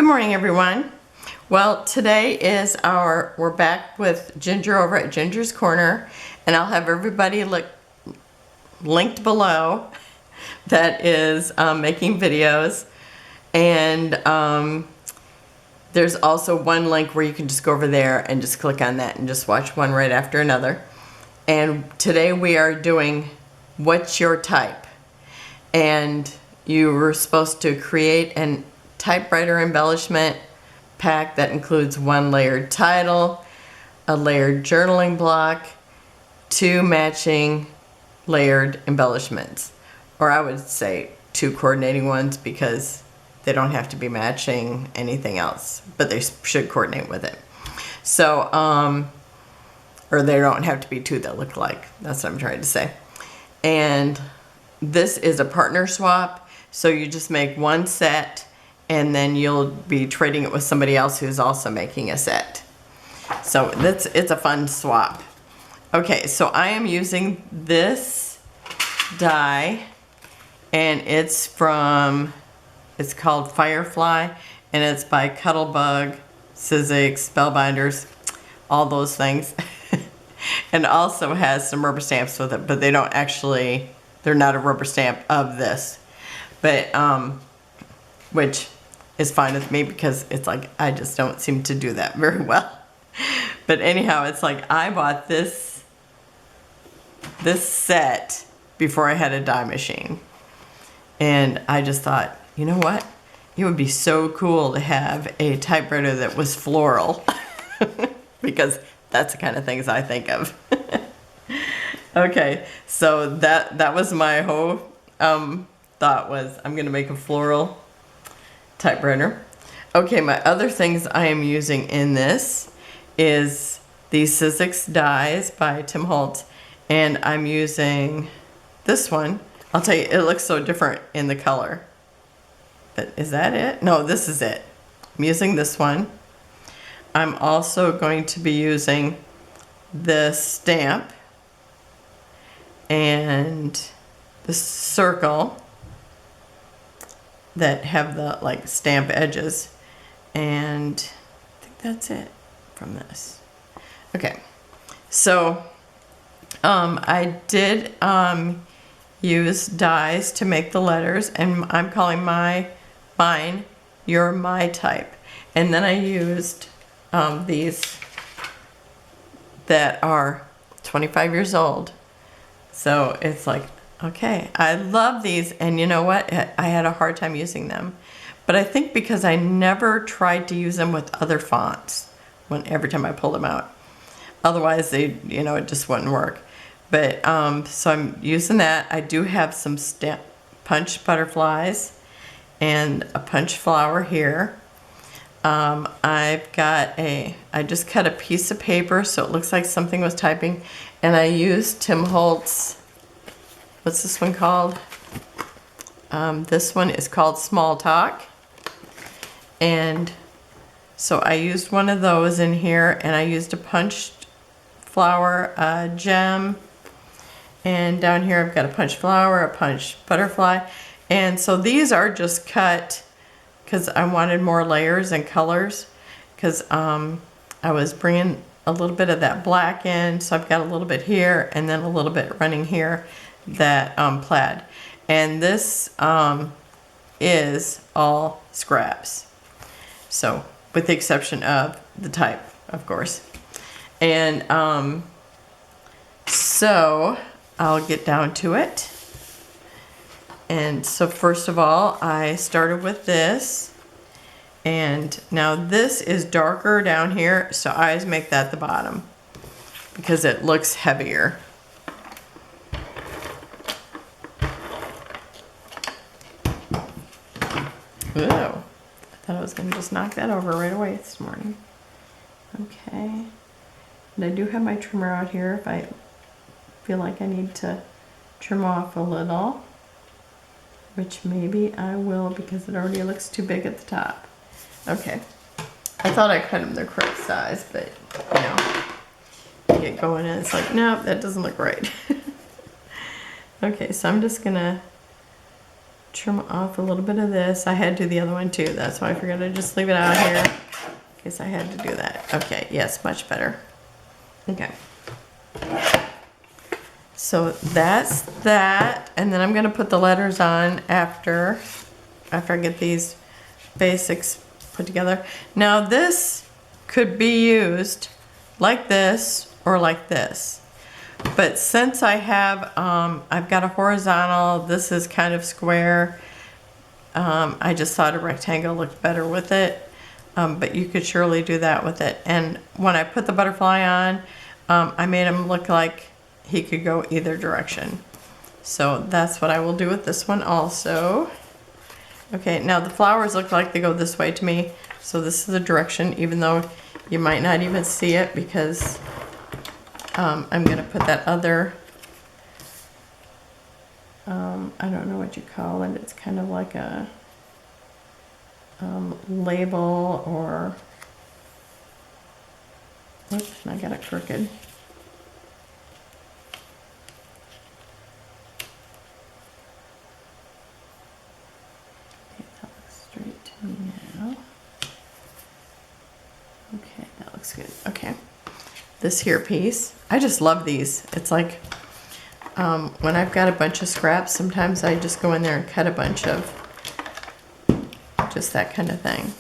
Good morning, everyone. Well, today is we're back with Ginger over at Ginger's Corner, and I'll have everybody linked below that is making videos. And there's also one link where you can just go over there and just click on that and just watch one right after another. And today we are doing What's Your Type? And you were supposed to create an typewriter embellishment pack that includes one layered title, a layered journaling block, 2 matching layered embellishments. Or I would say 2 coordinating ones because they don't have to be matching anything else, but they should coordinate with it. So, or they don't have to be 2 that look alike. That's what I'm trying to say. And this is a partner swap, so you just make one set and then you'll be trading it with somebody else who's also making a set. So it's a fun swap. Okay, so I am using this die, and it's called Firefly, and it's by Cuttlebug, Sizzix, Spellbinders, all those things. And also has some rubber stamps with it, but they're not a rubber stamp of this. But, which is fine with me because it's like, I just don't seem to do that very well. But anyhow, it's like I bought this set before I had a die machine. And I just thought, you know what? It would be so cool to have a typewriter that was floral. Because that's the kind of things I think of. Okay, so that was my whole thought was I'm going to make a floral typewriter. Okay, my other things I am using in this is these Sizzix dies by Tim Holtz, and I'm using this one. I'll tell you, it looks so different in the color. But is that it? No, this is it. I'm using this one. I'm also going to be using this stamp and the circle that have the like stamp edges, and I think that's it from this. Okay, so I did use dies to make the letters, and I'm calling mine You're My Type. And then I used these that are 25 years old. So it's like, okay, I love these, and you know what? I had a hard time using them. But I think because I never tried to use them with other fonts every time I pulled them out. Otherwise, it just wouldn't work. But, so I'm using that. I do have some punch butterflies and a punch flower here. I just cut a piece of paper so it looks like something was typing, and I used Tim Holtz, what's this one called? This one is called Small Talk. And so I used one of those in here, and I used a punched flower gem. And down here I've got a punched flower, a punched butterfly. And so these are just cut because I wanted more layers and colors, because I was bringing a little bit of that black in, so I've got a little bit here and then a little bit running here, that plaid. And this is all scraps, so with the exception of the type, of course. And so I'll get down to it. And so first of all, I started with this, and now this is darker down here, so I always make that the bottom because it looks heavier. Ooh, I thought I was going to just knock that over right away this morning. Okay, and I do have my trimmer out here if I feel like I need to trim off a little, which maybe I will because it already looks too big at the top. Okay, I thought I cut them the correct size, but you get going and it's like, nope, that doesn't look right. Okay, so I'm just gonna trim off a little bit of this. I had to do the other one too. That's why I figured I'd just leave it out here in case I had to do that. Okay, yes, much better. Okay. So that's that. And then I'm going to put the letters on after I get these basics put together. Now this could be used like this or like this. But since I have, I've got a horizontal, this is kind of square, I just thought a rectangle looked better with it. But you could surely do that with it. And when I put the butterfly on, I made him look like he could go either direction. So that's what I will do with this one also. Okay, now the flowers look like they go this way to me. So this is the direction, even though you might not even see it because I'm gonna put that other, I don't know what you call it. It's kind of like a label or, oops, I got it crooked. Okay, that looks straight to me now. Okay, that looks good. Okay. This here piece, I just love these. It's like when I've got a bunch of scraps, sometimes I just go in there and cut a bunch of just that kind of thing.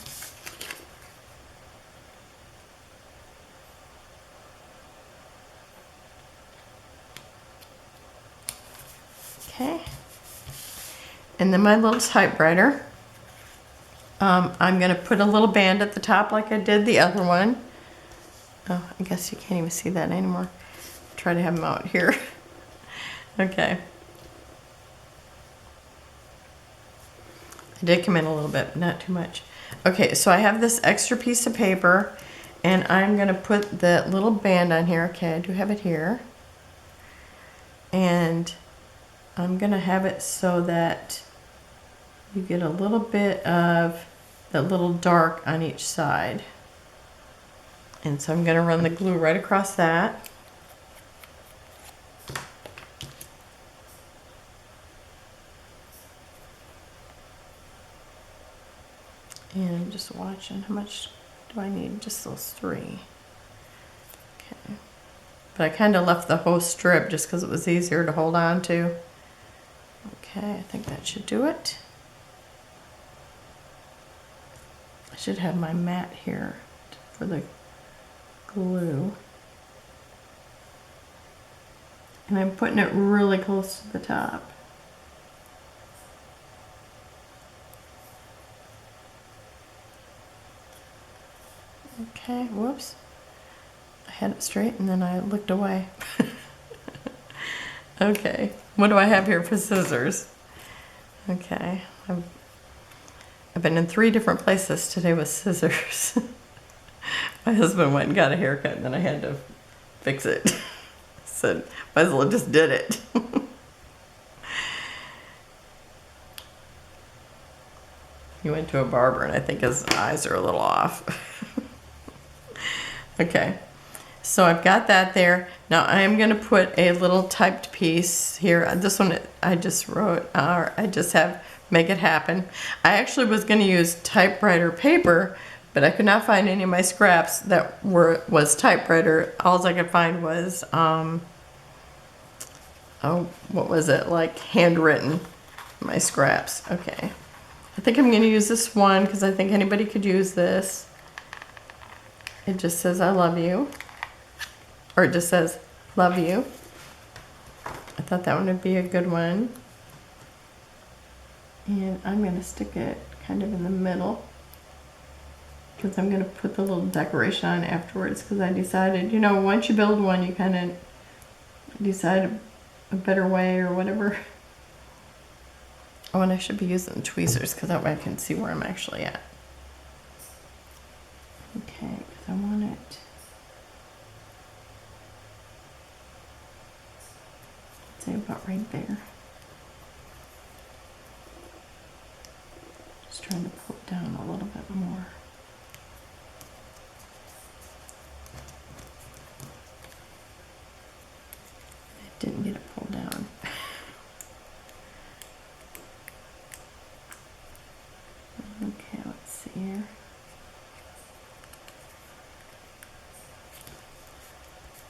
Okay, and then my little typewriter, I'm gonna put a little band at the top like I did the other one. Oh, I guess you can't even see that anymore. Try to have them out here. Okay. I did come in a little bit, but not too much. Okay, so I have this extra piece of paper, and I'm gonna put the little band on here. Okay, I do have it here. And I'm gonna have it so that you get a little bit of the little dark on each side. And so I'm going to run the glue right across that. And I'm just watching how much do I need? Just those 3. Okay. But I kind of left the whole strip just because it was easier to hold on to. Okay, I think that should do it. I should have my mat here for the glue. And I'm putting it really close to the top. Okay, whoops. I had it straight and then I looked away. Okay, what do I have here for scissors? Okay, I've been in 3 different places today with scissors. My husband went and got a haircut and then I had to fix it. Said, might as well just did it. He went to a barber and I think his eyes are a little off. Okay, so I've got that there. Now I am gonna put a little typed piece here. This one I just wrote, I just have make it happen. I actually was gonna use typewriter paper, but I could not find any of my scraps that was typewriter. All I could find was, oh, what was it, like handwritten, my scraps. Okay, I think I'm gonna use this one because I think anybody could use this. It just says, I love you. Or it just says, love you. I thought that one would be a good one. And I'm gonna stick it kind of in the middle, because I'm going to put the little decoration on afterwards, because I decided, you know, once you build one, you kind of decide a better way or whatever. Oh, and I should be using tweezers, because that way I can see where I'm actually at. Okay, because I want it. I'd say about right there. Just trying to pull it down a little bit more. Didn't get it pulled down. Okay, let's see here.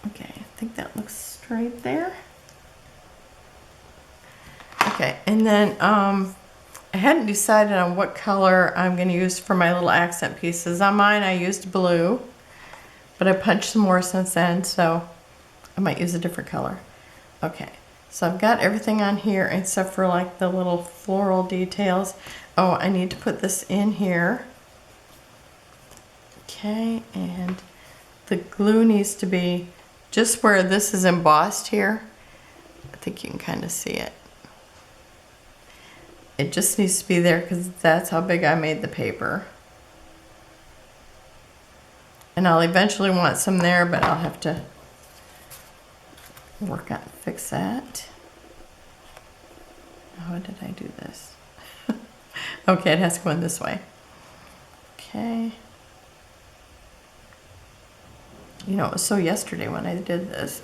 Okay, I think that looks straight there. Okay, and then I hadn't decided on what color I'm going to use for my little accent pieces. On mine I used blue, but I punched some more since then, so I might use a different color. Okay, so I've got everything on here except for like the little floral details. Oh, I need to put this in here. Okay, and the glue needs to be just where this is embossed here. I think you can kind of see it. It just needs to be there because that's how big I made the paper. And I'll eventually want some there, but I'll have to fix that. How did I do this? Okay, it has to go in this way. Okay. You know, it was so yesterday when I did this.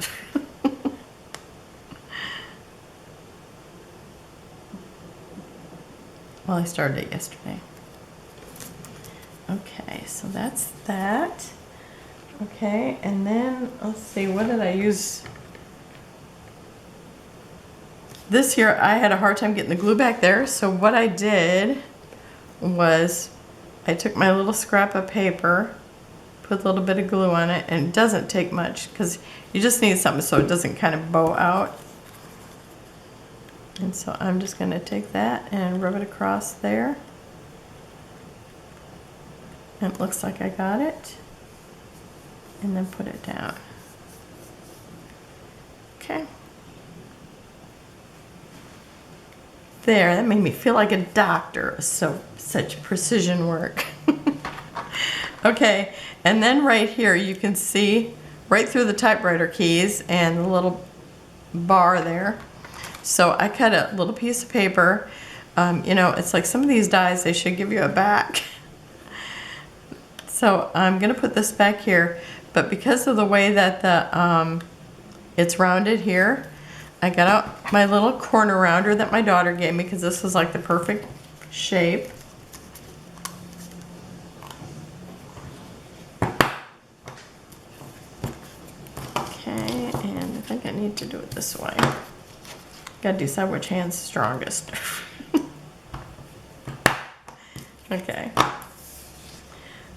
Well, I started it yesterday. Okay, so that's that. Okay, and then let's see, what did I use? This year I had a hard time getting the glue back there, so what I did was I took my little scrap of paper, put a little bit of glue on it, and it doesn't take much because you just need something so it doesn't kind of bow out. And so I'm just going to take that and rub it across there. And it looks like I got it. And then put it down. Okay. There, that made me feel like a doctor. So such precision work. Okay, and then right here you can see right through the typewriter keys and the little bar there. So I cut a little piece of paper. You know, it's like some of these dies, they should give you a back. So I'm gonna put this back here, but because of the way that the it's rounded here, I got out my little corner rounder that my daughter gave me because this was like the perfect shape. Okay, and I think I need to do it this way. Gotta decide which hand's strongest. Okay.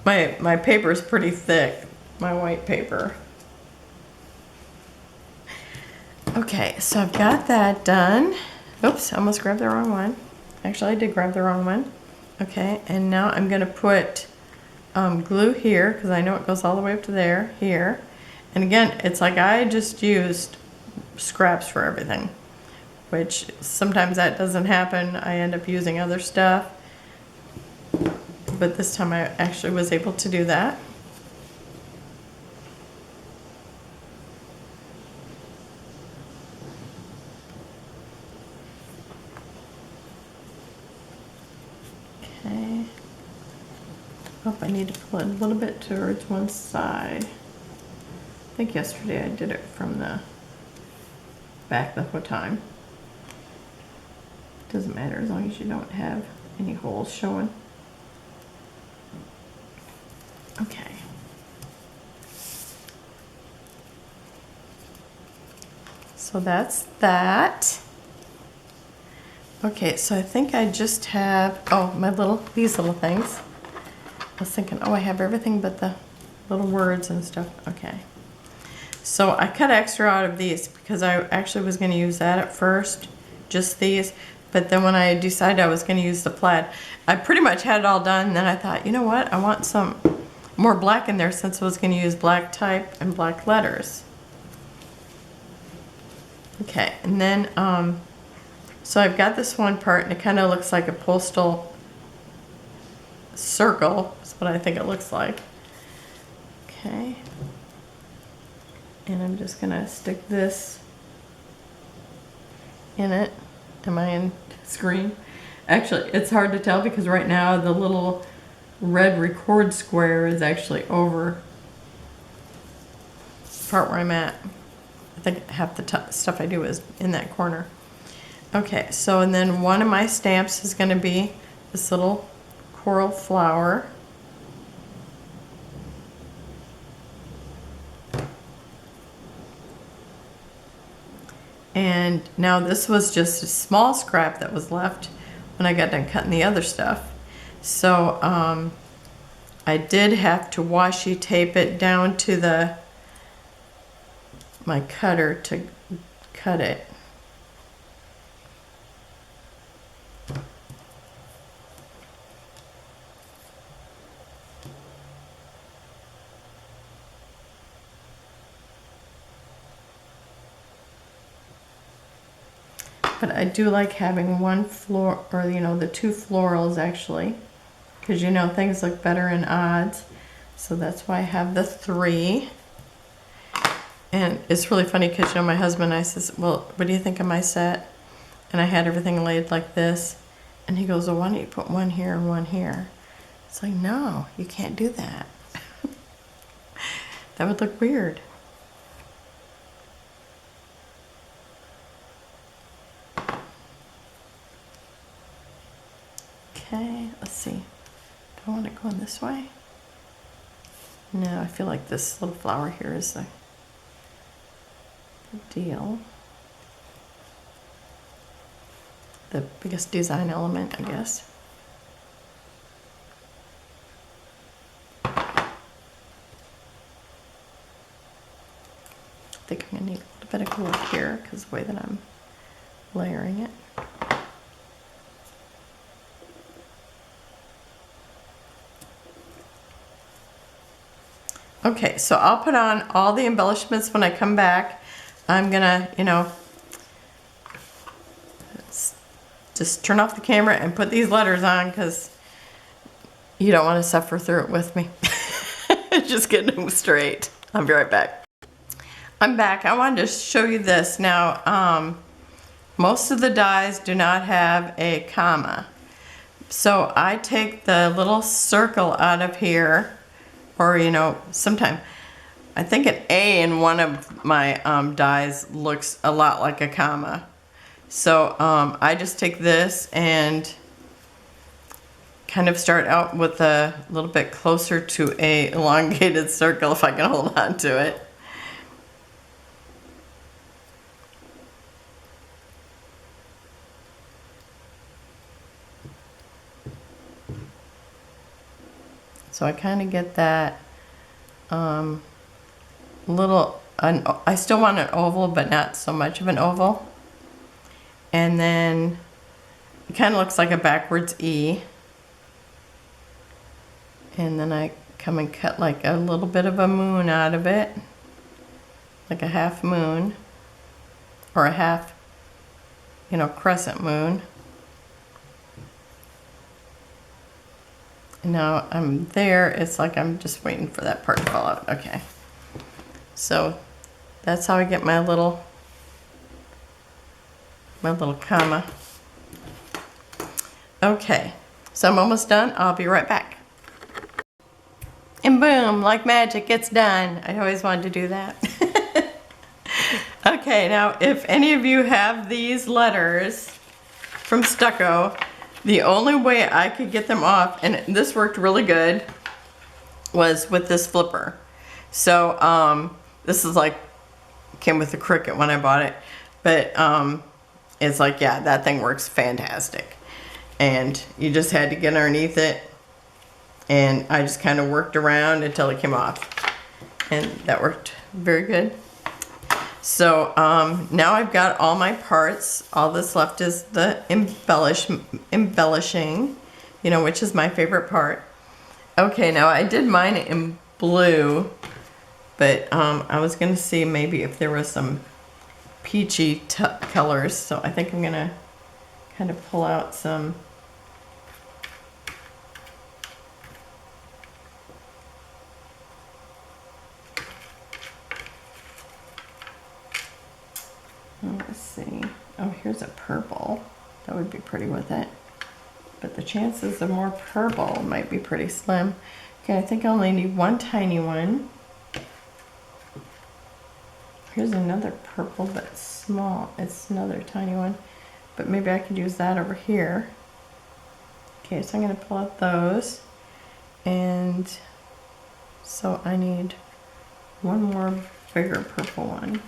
My paper is pretty thick, my white paper. Okay, so I've got that done. Oops, I almost grabbed the wrong one. Actually, I did grab the wrong one. Okay, and now I'm gonna put glue here because I know it goes all the way up to there, here. And again, it's like I just used scraps for everything, which sometimes that doesn't happen. I end up using other stuff. But this time I actually was able to do that. Okay. Oh, I need to pull it a little bit towards one side. I think yesterday I did it from the back the whole time. Doesn't matter as long as you don't have any holes showing. Okay. So that's that. Okay, so I think I just have, oh, these little things. I was thinking, oh, I have everything but the little words and stuff. Okay. So I cut extra out of these because I actually was going to use that at first, just these. But then when I decided I was going to use the plaid, I pretty much had it all done. And then I thought, you know what? I want some more black in there since I was going to use black type and black letters. Okay, and then, so I've got this one part and it kind of looks like a postal circle. That's what I think it looks like. Okay. And I'm just going to stick this in it. Am I in screen? Actually, it's hard to tell because right now the little red record square is actually over the part where I'm at. I think half the stuff I do is in that corner. Okay, so and then one of my stamps is going to be this little coral flower. And now this was just a small scrap that was left when I got done cutting the other stuff. So I did have to washi tape it down to my cutter to cut it. But I do like having one floor, or you know, the two florals actually, because you know things look better in odds. So that's why I have the 3. And it's really funny because, you know, my husband, I says, well, what do you think of my set? And I had everything laid like this. And he goes, well, why don't you put one here and one here? It's like, no, you can't do that. That would look weird. Okay, let's see. Do I want it going this way? No, I feel like this little flower here is the deal. The biggest design element, I guess. I think I'm gonna need a little bit of glue here because the way that I'm layering it. Okay, so I'll put on all the embellishments when I come back. I'm gonna, you know, just turn off the camera and put these letters on because you don't want to suffer through it with me. Just getting them straight. I'll be right back. I'm back. I wanted to show you this. Now, most of the dies do not have a comma. So I take the little circle out of here. Or, you know, sometimes, I think an A in one of my dies looks a lot like a comma. So I just take this and kind of start out with a little bit closer to a elongated circle if I can hold on to it. So I kind of get that I still want an oval, but not so much of an oval. And then it kind of looks like a backwards E. And then I come and cut like a little bit of a moon out of it, like a half moon, or a half, you know, crescent moon. And now I'm there, it's like I'm just waiting for that part to fall out. Okay. So that's how I get my little comma. Okay, so I'm almost done. I'll be right back. And boom, like magic, it's done. I always wanted to do that. Okay, now if any of you have these letters from Stucco, the only way I could get them off, and this worked really good, was with this flipper. So this is like, came with the Cricut when I bought it, but it's like, yeah, that thing works fantastic. And you just had to get underneath it, and I just kind of worked around until it came off, and that worked very good. So now I've got all my parts. All that's left is the embellishing, you know, which is my favorite part. Okay, now I did mine in blue, but I was gonna see maybe if there was some peachy colors. So I think I'm gonna kind of pull out some let's see. Oh, here's a purple. That would be pretty with it. But the chances of more purple might be pretty slim. Okay, I think I only need one tiny one. Here's another purple, but it's small. It's another tiny one. But maybe I could use that over here. Okay, so I'm going to pull out those, and so I need one more bigger purple one.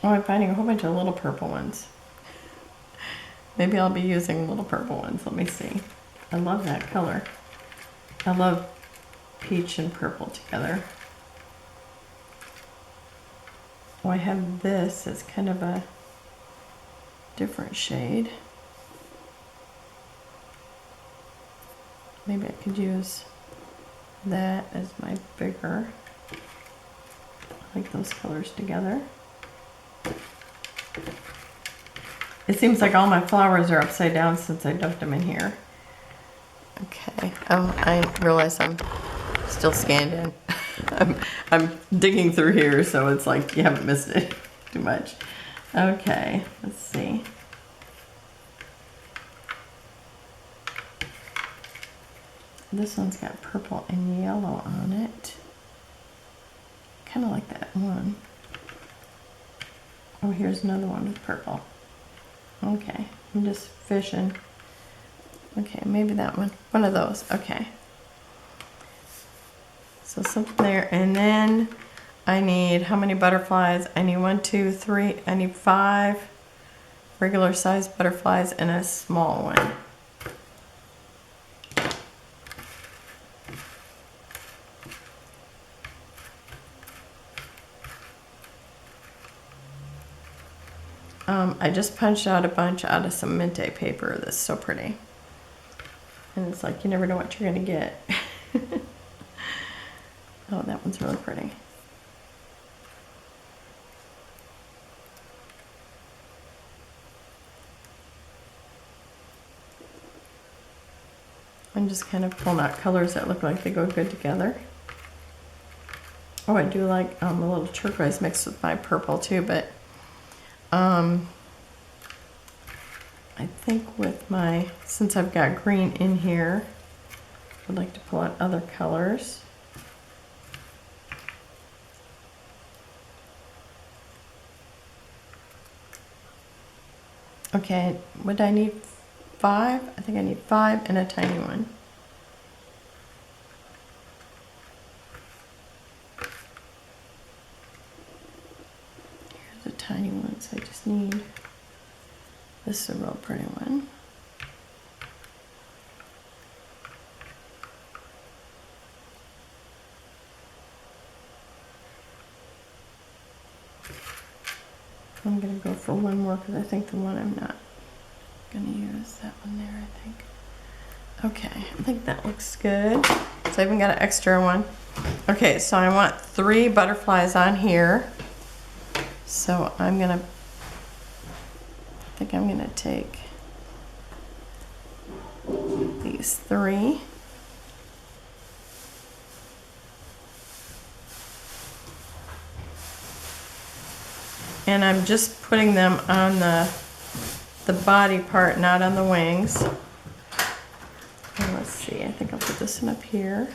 Oh, I'm finding a whole bunch of little purple ones. Maybe I'll be using little purple ones. Let me see. I love that color. I love peach and purple together. Oh, I have this as kind of a different shade. Maybe I could use that as my bigger. I like those colors together. It seems like all my flowers are upside down since I dumped them in here. Okay, I realize I'm still scanned in. I'm digging through here, so it's like you haven't missed it too much. Okay, let's see. This one's got purple and yellow on it. Kind of like that one. Oh, here's another one with purple. Okay, I'm just fishing. Okay, maybe that one. One of those. Okay. So something there. And then I need, how many butterflies? I need 1, 2, 3. I need 5 regular size butterflies and a small one. I just punched out a bunch out of some Minte paper that's so pretty. And it's like you never know what you're going to get. Oh, that one's really pretty. I'm just kind of pulling out colors that look like they go good together. Oh, I do like a little turquoise mixed with my purple too, but I think with my, since I've got green in here, I'd like to pull out other colors. Okay, would I need 5? I think I need 5 and a tiny one. Here's a tiny one, so I just need, this is a real pretty one. I'm going to go for one more because I think the one I'm not going to use, that one there, I think. Okay, I think that looks good. So I even got an extra one. Okay, so I want 3 butterflies on here. So I'm going to, I think I'm going to take these 3. And I'm just putting them on the body part, not on the wings. And let's see, I think I'll put this one up here.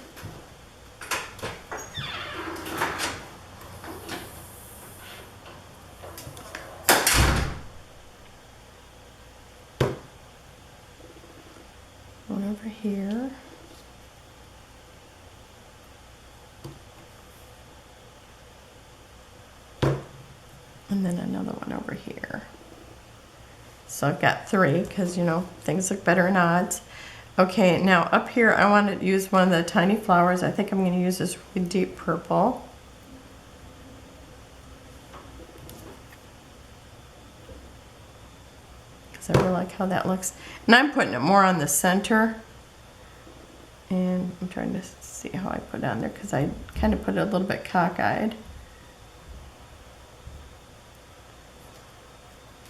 One over here. And then another one over here. So I've got 3 because, you know, things look better in odds. Okay, now up here I want to use one of the tiny flowers. I think I'm going to use this really deep purple. Because I really like how that looks. And I'm putting it more on the center. And I'm trying to see how I put it on there because I kind of put it a little bit cockeyed.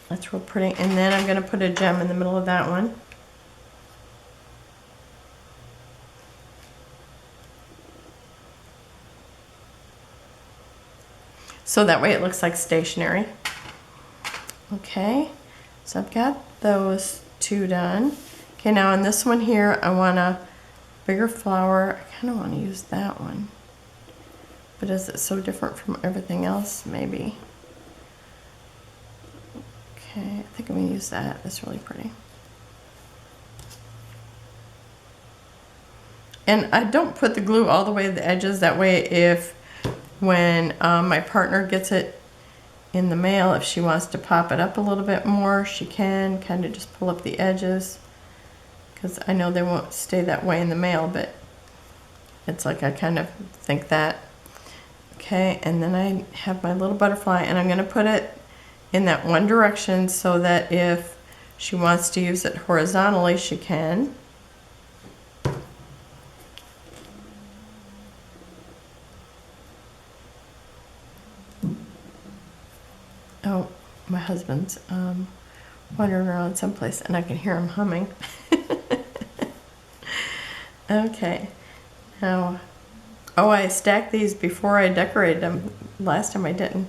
That's real pretty. And then I'm going to put a gem in the middle of that one. So that way it looks like stationery. Okay, so I've got those 2 done. Okay, now on this one here, I want a bigger flower. I kind of want to use that one. But is it so different from everything else? Maybe. Okay, I think I'm going to use that. That's really pretty. And I don't put the glue all the way to the edges. That way if when my partner gets it in the mail, if she wants to pop it up a little bit more, she can kind of just pull up the edges. Because I know they won't stay that way in the mail, but it's like I kind of think that. Okay, and then I have my little butterfly, and I'm going to put it in that one direction so that if she wants to use it horizontally, she can. Oh, my husband's wandering around someplace, and I can hear him humming. Okay, now, oh, I stacked these before I decorated them. Last time I didn't,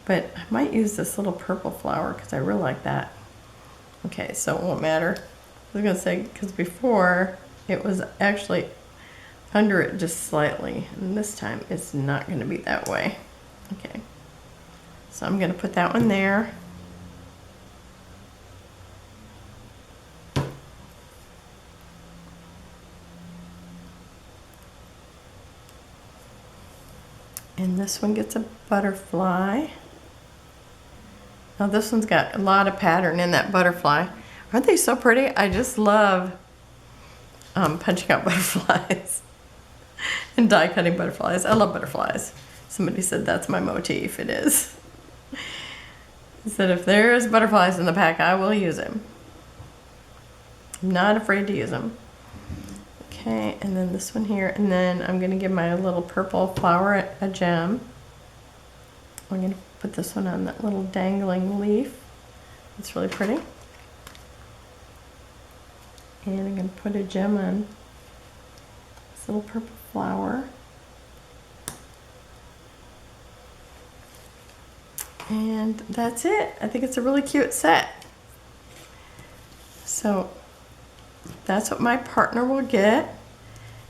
but I might use this little purple flower because I really like that. Okay, so it won't matter. I was gonna say, because before it was actually under it just slightly, and this time it's not gonna be that way. Okay, so I'm gonna put that one there. And this one gets a butterfly. Now this one's got a lot of pattern in that butterfly. Aren't they so pretty? I just love punching out butterflies and die cutting butterflies. I love butterflies. Somebody said that's my motif. It is. He said if there's butterflies in the pack, I will use them. I'm not afraid to use them. Okay, and then this one here, and then I'm gonna give my little purple flower a gem. I'm gonna put this one on that little dangling leaf. It's really pretty. And I'm gonna put a gem on this little purple flower. And that's it. I think it's a really cute set. So that's what my partner will get.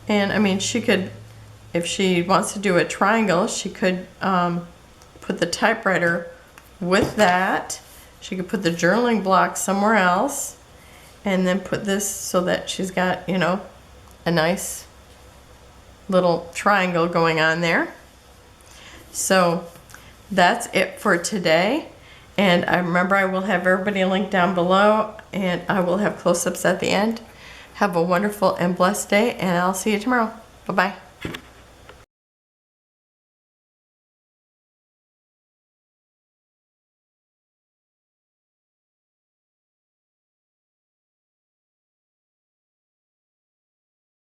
And I mean, she could, if she wants to do a triangle, she could put the typewriter with that. She could put the journaling block somewhere else and then put this so that she's got, you know, a nice little triangle going on there. So that's it for today. And I remember I will have everybody linked down below, and I will have close-ups at the end. Have a wonderful and blessed day, and I'll see you tomorrow. Bye-bye.